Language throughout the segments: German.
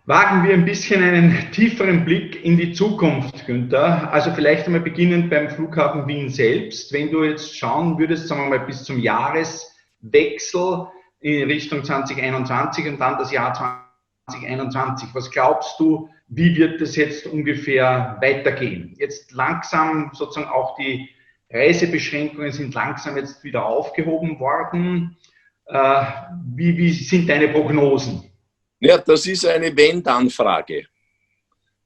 Wagen wir ein bisschen einen tieferen Blick in die Zukunft, Günther. Also vielleicht einmal beginnend beim Flughafen Wien selbst. Wenn du jetzt schauen würdest, sagen wir mal bis zum Jahreswechsel in Richtung 2021 und dann das Jahr 2021, was glaubst du, wie wird das jetzt ungefähr weitergehen? Jetzt langsam sozusagen auch die Reisebeschränkungen sind langsam jetzt wieder aufgehoben worden. Wie sind deine Prognosen? Ja, das ist eine Wenn-Dann-Frage.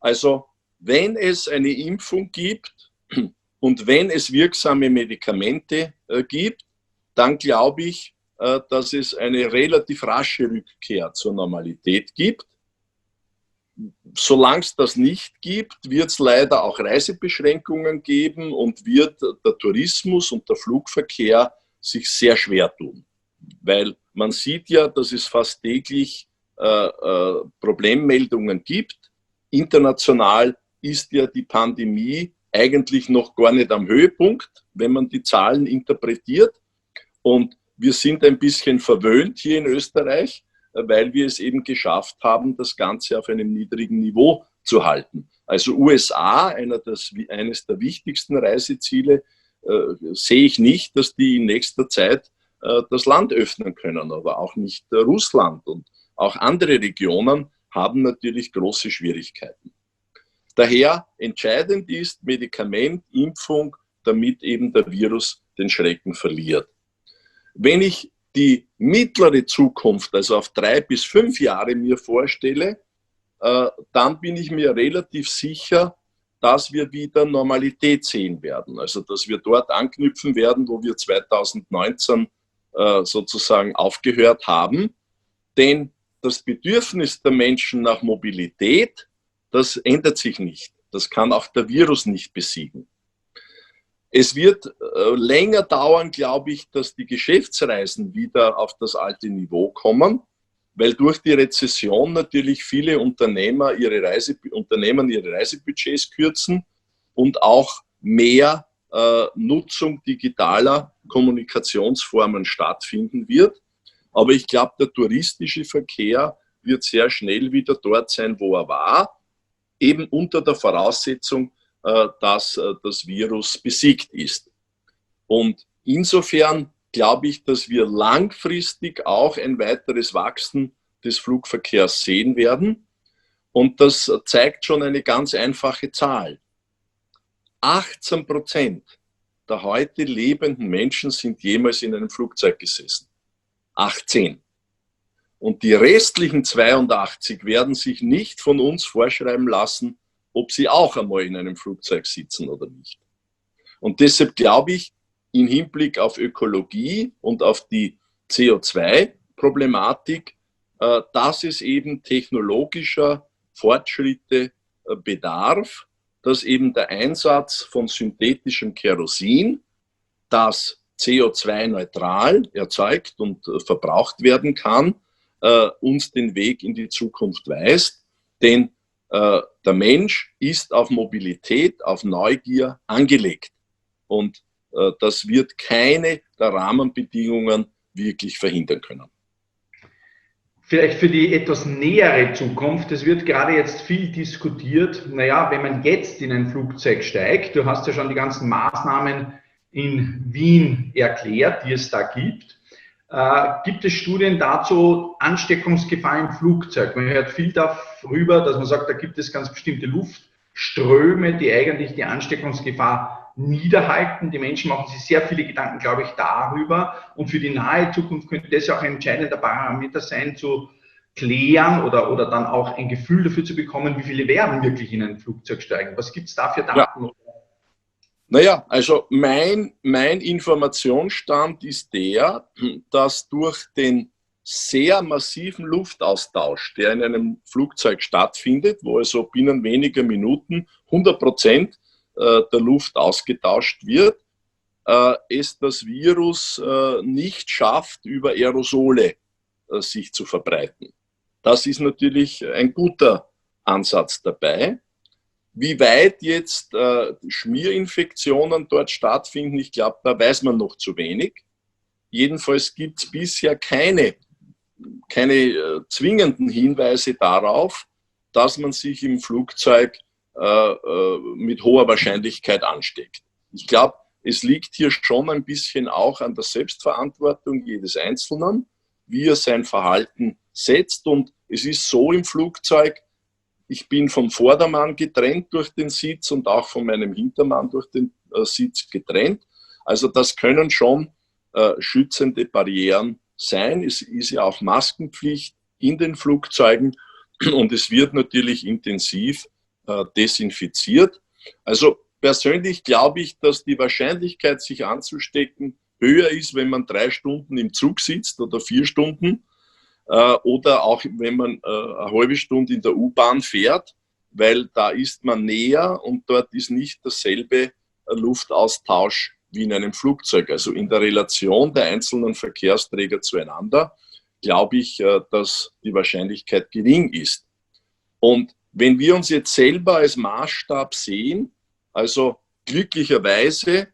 Also, wenn es eine Impfung gibt und wenn es wirksame Medikamente gibt, dann glaube ich, dass es eine relativ rasche Rückkehr zur Normalität gibt. Solange es das nicht gibt, wird es leider auch Reisebeschränkungen geben und wird der Tourismus und der Flugverkehr sich sehr schwer tun. Weil man sieht ja, dass es fast täglich Problemmeldungen gibt. International ist ja die Pandemie eigentlich noch gar nicht am Höhepunkt, wenn man die Zahlen interpretiert. Und wir sind ein bisschen verwöhnt hier in Österreich, weil wir es eben geschafft haben, das Ganze auf einem niedrigen Niveau zu halten. Also USA, eines der wichtigsten Reiseziele, sehe ich nicht, dass die in nächster Zeit das Land öffnen können, aber auch nicht Russland. Und auch andere Regionen haben natürlich große Schwierigkeiten. Daher entscheidend ist Medikament, Impfung, damit eben der Virus den Schrecken verliert. Wenn ich die mittlere Zukunft, also auf 3 bis 5 Jahre mir vorstelle, dann bin ich mir relativ sicher, dass wir wieder Normalität sehen werden. Also dass wir dort anknüpfen werden, wo wir 2019 sozusagen aufgehört haben. Denn das Bedürfnis der Menschen nach Mobilität, das ändert sich nicht. Das kann auch der Virus nicht besiegen. Es wird länger dauern, glaube ich, dass die Geschäftsreisen wieder auf das alte Niveau kommen, weil durch die Rezession natürlich viele Unternehmen ihre Reisebudgets kürzen und auch mehr Nutzung digitaler Kommunikationsformen stattfinden wird. Aber ich glaube, der touristische Verkehr wird sehr schnell wieder dort sein, wo er war, eben unter der Voraussetzung, dass das Virus besiegt ist. Und insofern glaube ich, dass wir langfristig auch ein weiteres Wachsen des Flugverkehrs sehen werden. Und das zeigt schon eine ganz einfache Zahl. 18% der heute lebenden Menschen sind jemals in einem Flugzeug gesessen. 18. Und die restlichen 82 werden sich nicht von uns vorschreiben lassen, ob sie auch einmal in einem Flugzeug sitzen oder nicht. Und deshalb glaube ich, im Hinblick auf Ökologie und auf die CO2-Problematik, dass es eben technologischer Fortschritte bedarf, dass eben der Einsatz von synthetischem Kerosin, das CO2-neutral erzeugt und verbraucht werden kann, uns den Weg in die Zukunft weist. Denn der Mensch ist auf Mobilität, auf Neugier angelegt. Und das wird keine der Rahmenbedingungen wirklich verhindern können. Vielleicht für die etwas nähere Zukunft, es wird gerade jetzt viel diskutiert, naja, wenn man jetzt in ein Flugzeug steigt, du hast ja schon die ganzen Maßnahmen in Wien erklärt, die es da gibt. Gibt es Studien dazu, Ansteckungsgefahr im Flugzeug? Man hört viel darüber, dass man sagt, da gibt es ganz bestimmte Luftströme, die eigentlich die Ansteckungsgefahr niederhalten. Die Menschen machen sich sehr viele Gedanken, glaube ich, darüber. Und für die nahe Zukunft könnte das ja auch ein entscheidender Parameter sein, zu klären oder dann auch ein Gefühl dafür zu bekommen, wie viele werden wirklich in ein Flugzeug steigen. Was gibt es da für Daten? Ja. Naja, also mein Informationsstand ist der, dass durch den sehr massiven Luftaustausch, der in einem Flugzeug stattfindet, wo also binnen weniger Minuten 100% der Luft ausgetauscht wird, es das Virus nicht schafft, über Aerosole sich zu verbreiten. Das ist natürlich ein guter Ansatz dabei. Wie weit jetzt Schmierinfektionen dort stattfinden, ich glaube, da weiß man noch zu wenig. Jedenfalls gibt es bisher keine zwingenden Hinweise darauf, dass man sich im Flugzeug mit hoher Wahrscheinlichkeit ansteckt. Ich glaube, es liegt hier schon ein bisschen auch an der Selbstverantwortung jedes Einzelnen, wie er sein Verhalten setzt. Und es ist so im Flugzeug, ich bin vom Vordermann getrennt durch den Sitz und auch von meinem Hintermann durch den Sitz getrennt. Also das können schon schützende Barrieren sein. Es ist ja auch Maskenpflicht in den Flugzeugen und es wird natürlich intensiv desinfiziert. Also persönlich glaube ich, dass die Wahrscheinlichkeit, sich anzustecken, höher ist, wenn man 3 Stunden im Zug sitzt oder 4 Stunden oder auch wenn man eine halbe Stunde in der U-Bahn fährt, weil da ist man näher und dort ist nicht dasselbe Luftaustausch wie in einem Flugzeug. Also in der Relation der einzelnen Verkehrsträger zueinander glaube ich, dass die Wahrscheinlichkeit gering ist. Und wenn wir uns jetzt selber als Maßstab sehen, also glücklicherweise,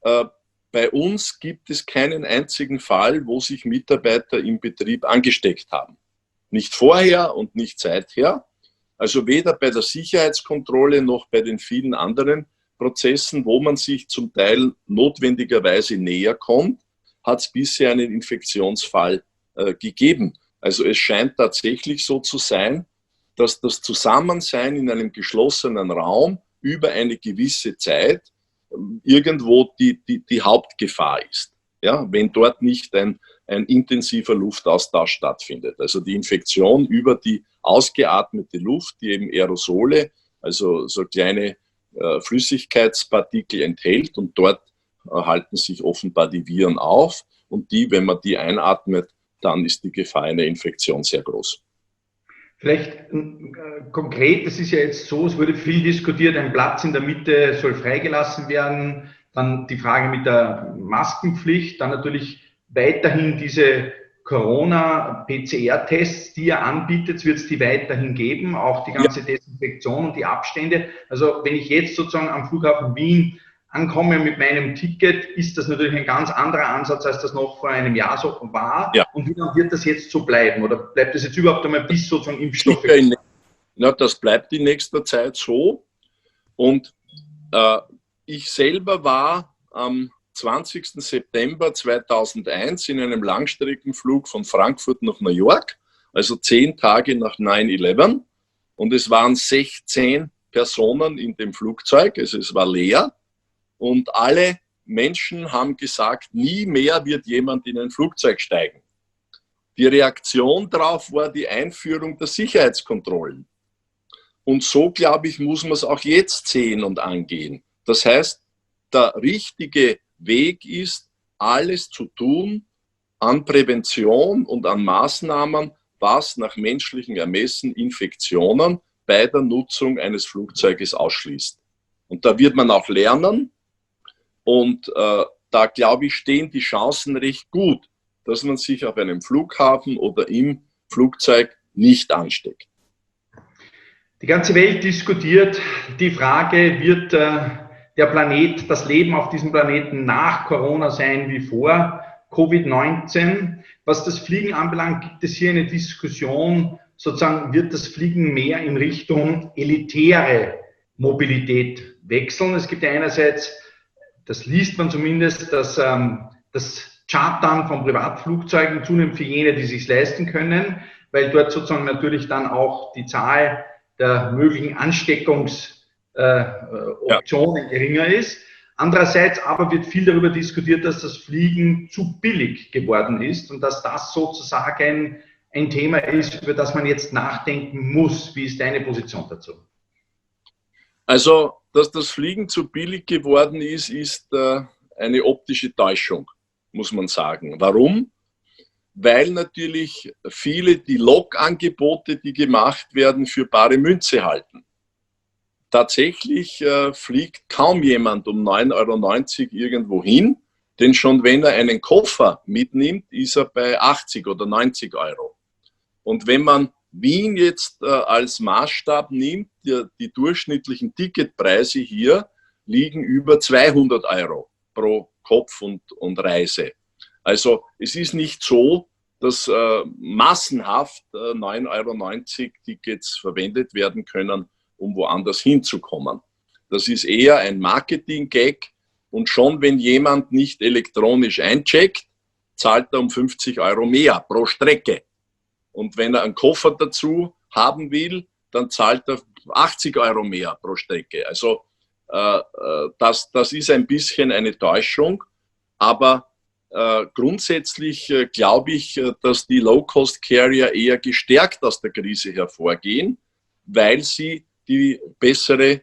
bei uns gibt es keinen einzigen Fall, wo sich Mitarbeiter im Betrieb angesteckt haben. Nicht vorher und nicht seither. Also weder bei der Sicherheitskontrolle noch bei den vielen anderen Prozessen, wo man sich zum Teil notwendigerweise näher kommt, hat es bisher einen Infektionsfall gegeben. Also es scheint tatsächlich so zu sein, dass das Zusammensein in einem geschlossenen Raum über eine gewisse Zeit irgendwo die Hauptgefahr ist. Ja, wenn dort nicht ein intensiver Luftaustausch stattfindet. Also die Infektion über die ausgeatmete Luft, die eben Aerosole, also so kleine Flüssigkeitspartikel enthält und dort halten sich offenbar die Viren auf und die, wenn man die einatmet, dann ist die Gefahr einer Infektion sehr groß. Vielleicht konkret, das ist ja jetzt so, es wurde viel diskutiert, ein Platz in der Mitte soll freigelassen werden, dann die Frage mit der Maskenpflicht, dann natürlich weiterhin diese Corona-PCR-Tests, die ihr anbietet, wird es die weiterhin geben, auch die ganze Desinfektion und die Abstände. Also wenn ich jetzt sozusagen am Flughafen Wien ankomme mit meinem Ticket, ist das natürlich ein ganz anderer Ansatz, als das noch vor einem Jahr so war. Ja. Und wie lange wird das jetzt so bleiben? Oder bleibt das jetzt überhaupt einmal bis sozusagen Impfstoffe? Ja, das bleibt in nächster Zeit so. Und ich selber war am 20. September 2001 in einem Langstreckenflug von Frankfurt nach New York, also 10 Tage nach 9/11. Und es waren 16 Personen in dem Flugzeug, also es war leer. Und alle Menschen haben gesagt, nie mehr wird jemand in ein Flugzeug steigen. Die Reaktion darauf war die Einführung der Sicherheitskontrollen. Und so, glaube ich, muss man es auch jetzt sehen und angehen. Das heißt, der richtige Weg ist, alles zu tun an Prävention und an Maßnahmen, was nach menschlichem Ermessen Infektionen bei der Nutzung eines Flugzeuges ausschließt. Und da wird man auch lernen. Und da, glaube ich, stehen die Chancen recht gut, dass man sich auf einem Flughafen oder im Flugzeug nicht ansteckt. Die ganze Welt diskutiert die Frage, wird der Planet, das Leben auf diesem Planeten nach Corona sein wie vor Covid-19? Was das Fliegen anbelangt, gibt es hier eine Diskussion, sozusagen wird das Fliegen mehr in Richtung elitäre Mobilität wechseln. Es gibt ja einerseits, das liest man zumindest, dass das Chartern von Privatflugzeugen zunimmt für jene, die es sich leisten können, weil dort sozusagen natürlich dann auch die Zahl der möglichen Ansteckungsoptionen geringer ist. Andererseits aber wird viel darüber diskutiert, dass das Fliegen zu billig geworden ist und dass das sozusagen ein Thema ist, über das man jetzt nachdenken muss. Wie ist deine Position dazu? Also, dass das Fliegen zu billig geworden ist, ist eine optische Täuschung, muss man sagen. Warum? Weil natürlich viele die Log-Angebote, die gemacht werden, für bare Münze halten. Tatsächlich fliegt kaum jemand um 9,90 € irgendwo hin, denn schon wenn er einen Koffer mitnimmt, ist er bei 80 oder 90 €. Und wenn man Wien jetzt als Maßstab nimmt, die durchschnittlichen Ticketpreise hier liegen über 200 € pro Kopf und Reise. Also es ist nicht so, dass massenhaft 9,90 € Tickets verwendet werden können, um woanders hinzukommen. Das ist eher ein Marketing-Gag und schon wenn jemand nicht elektronisch eincheckt, zahlt er um 50 € mehr pro Strecke. Und wenn er einen Koffer dazu haben will, dann zahlt er 80 € mehr pro Strecke. Also das ist ein bisschen eine Täuschung, aber grundsätzlich glaube ich, dass die Low-Cost-Carrier eher gestärkt aus der Krise hervorgehen, weil sie die bessere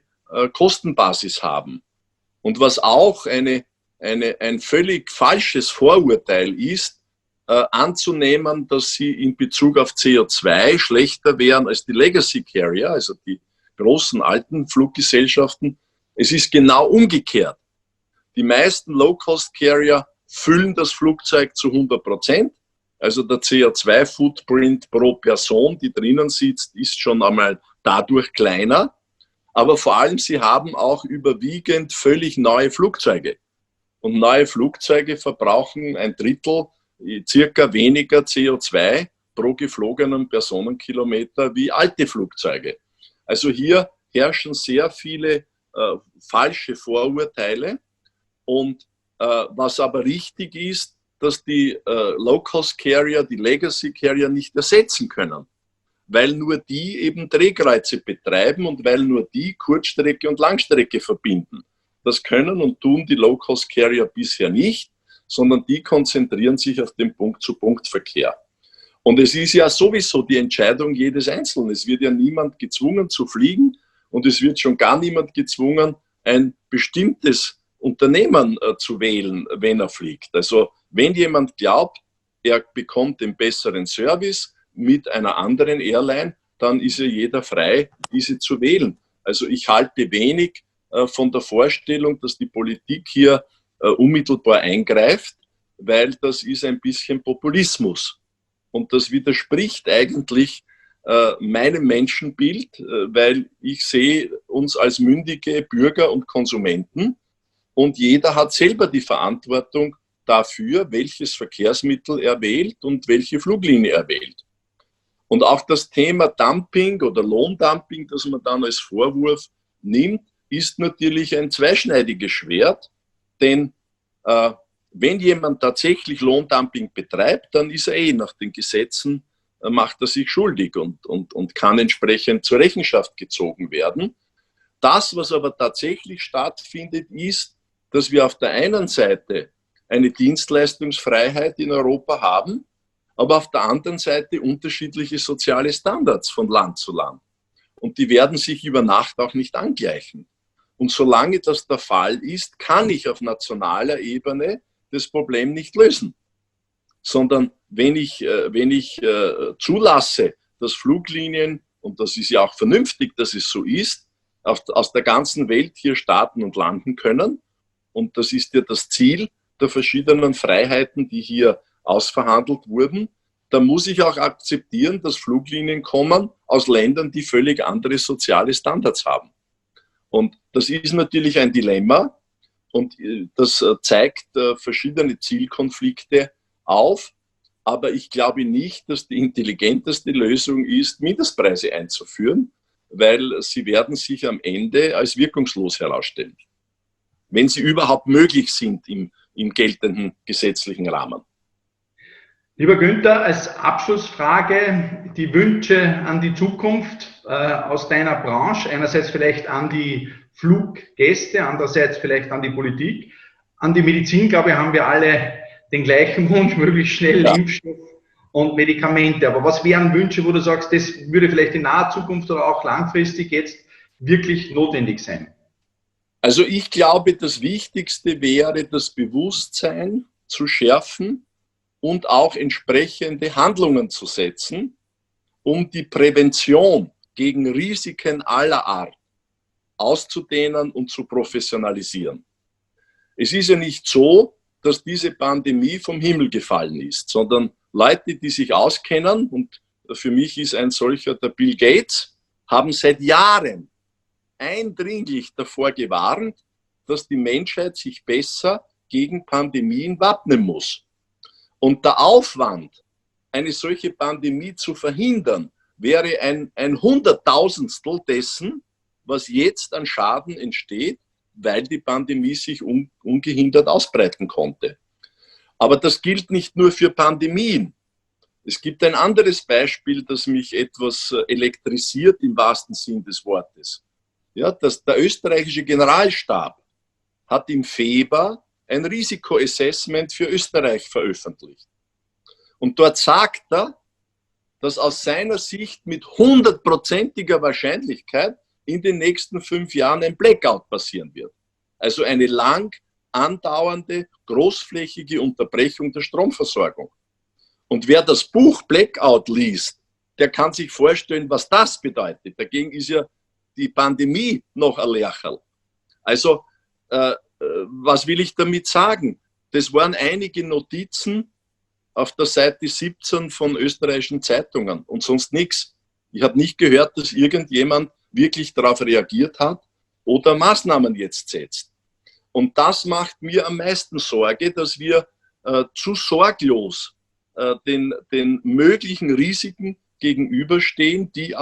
Kostenbasis haben. Und was auch ein völlig falsches Vorurteil ist, anzunehmen, dass sie in Bezug auf CO2 schlechter wären als die Legacy Carrier, also die großen alten Fluggesellschaften. Es ist genau umgekehrt. Die meisten Low-Cost-Carrier füllen das Flugzeug zu 100%. Also der CO2-Footprint pro Person, die drinnen sitzt, ist schon einmal dadurch kleiner. Aber vor allem, sie haben auch überwiegend völlig neue Flugzeuge. Und neue Flugzeuge verbrauchen 1/3 circa weniger CO2 pro geflogenen Personenkilometer wie alte Flugzeuge. Also hier herrschen sehr viele falsche Vorurteile. Und was aber richtig ist, dass die Low-Cost-Carrier, die Legacy-Carrier nicht ersetzen können, weil nur die eben Drehkreuze betreiben und weil nur die Kurzstrecke und Langstrecke verbinden. Das können und tun die Low-Cost-Carrier bisher nicht, sondern die konzentrieren sich auf den Punkt-zu-Punkt-Verkehr. Und es ist ja sowieso die Entscheidung jedes Einzelnen. Es wird ja niemand gezwungen zu fliegen und es wird schon gar niemand gezwungen, ein bestimmtes Unternehmen zu wählen, wenn er fliegt. Also wenn jemand glaubt, er bekommt den besseren Service mit einer anderen Airline, dann ist ja jeder frei, diese zu wählen. Also ich halte wenig von der Vorstellung, dass die Politik hier unmittelbar eingreift, weil das ist ein bisschen Populismus. Und das widerspricht eigentlich meinem Menschenbild, weil ich sehe uns als mündige Bürger und Konsumenten und jeder hat selber die Verantwortung dafür, welches Verkehrsmittel er wählt und welche Fluglinie er wählt. Und auch das Thema Dumping oder Lohndumping, das man dann als Vorwurf nimmt, ist natürlich ein zweischneidiges Schwert, denn wenn jemand tatsächlich Lohndumping betreibt, dann ist er nach den Gesetzen, macht er sich schuldig und kann entsprechend zur Rechenschaft gezogen werden. Das, was aber tatsächlich stattfindet, ist, dass wir auf der einen Seite eine Dienstleistungsfreiheit in Europa haben, aber auf der anderen Seite unterschiedliche soziale Standards von Land zu Land. Und die werden sich über Nacht auch nicht angleichen. Und solange das der Fall ist, kann ich auf nationaler Ebene das Problem nicht lösen. Sondern wenn ich zulasse, dass Fluglinien, und das ist ja auch vernünftig, dass es so ist, aus der ganzen Welt hier starten und landen können, und das ist ja das Ziel der verschiedenen Freiheiten, die hier ausverhandelt wurden, dann muss ich auch akzeptieren, dass Fluglinien kommen aus Ländern, die völlig andere soziale Standards haben. Und das ist natürlich ein Dilemma und das zeigt verschiedene Zielkonflikte auf. Aber ich glaube nicht, dass die intelligenteste Lösung ist, Mindestpreise einzuführen, weil sie werden sich am Ende als wirkungslos herausstellen, wenn sie überhaupt möglich sind im geltenden gesetzlichen Rahmen. Lieber Günther, als Abschlussfrage die Wünsche an die Zukunft aus deiner Branche, einerseits vielleicht an die Fluggäste, andererseits vielleicht an die Politik. An die Medizin, glaube ich, haben wir alle den gleichen Wunsch, möglichst schnell Impfstoff und Medikamente. Aber was wären Wünsche, wo du sagst, das würde vielleicht in naher Zukunft oder auch langfristig jetzt wirklich notwendig sein? Also ich glaube, das Wichtigste wäre, das Bewusstsein zu schärfen und auch entsprechende Handlungen zu setzen, um die Prävention gegen Risiken aller Art auszudehnen und zu professionalisieren. Es ist ja nicht so, dass diese Pandemie vom Himmel gefallen ist, sondern Leute, die sich auskennen, und für mich ist ein solcher der Bill Gates, haben seit Jahren eindringlich davor gewarnt, dass die Menschheit sich besser gegen Pandemien wappnen muss. Und der Aufwand, eine solche Pandemie zu verhindern, wäre ein Hunderttausendstel dessen, was jetzt an Schaden entsteht, weil die Pandemie sich ungehindert ausbreiten konnte. Aber das gilt nicht nur für Pandemien. Es gibt ein anderes Beispiel, das mich etwas elektrisiert im wahrsten Sinn des Wortes. Ja, der österreichische Generalstab hat im Februar ein Risikoassessment für Österreich veröffentlicht. Und dort sagt er, dass aus seiner Sicht mit 100%iger Wahrscheinlichkeit in den nächsten 5 Jahren ein Blackout passieren wird. Also eine lang andauernde, großflächige Unterbrechung der Stromversorgung. Und wer das Buch Blackout liest, der kann sich vorstellen, was das bedeutet. Dagegen ist ja die Pandemie noch ein Lercherl. Also, was will ich damit sagen? Das waren einige Notizen auf der Seite 17 von österreichischen Zeitungen und sonst nichts. Ich habe nicht gehört, dass irgendjemand wirklich darauf reagiert hat oder Maßnahmen jetzt setzt. Und das macht mir am meisten Sorge, dass wir zu sorglos den möglichen Risiken gegenüberstehen, die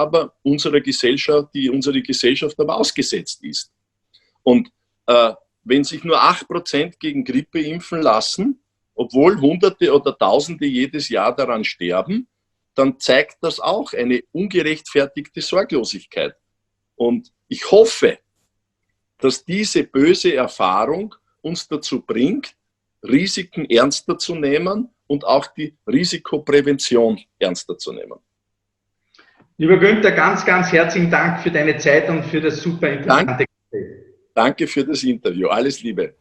unsere Gesellschaft aber ausgesetzt ist. Und wenn sich nur 8% gegen Grippe impfen lassen, obwohl Hunderte oder Tausende jedes Jahr daran sterben, dann zeigt das auch eine ungerechtfertigte Sorglosigkeit. Und ich hoffe, dass diese böse Erfahrung uns dazu bringt, Risiken ernster zu nehmen und auch die Risikoprävention ernster zu nehmen. Lieber Günther, ganz, ganz herzlichen Dank für deine Zeit und für das super interessante Gespräch. Danke für das Interview. Alles Liebe.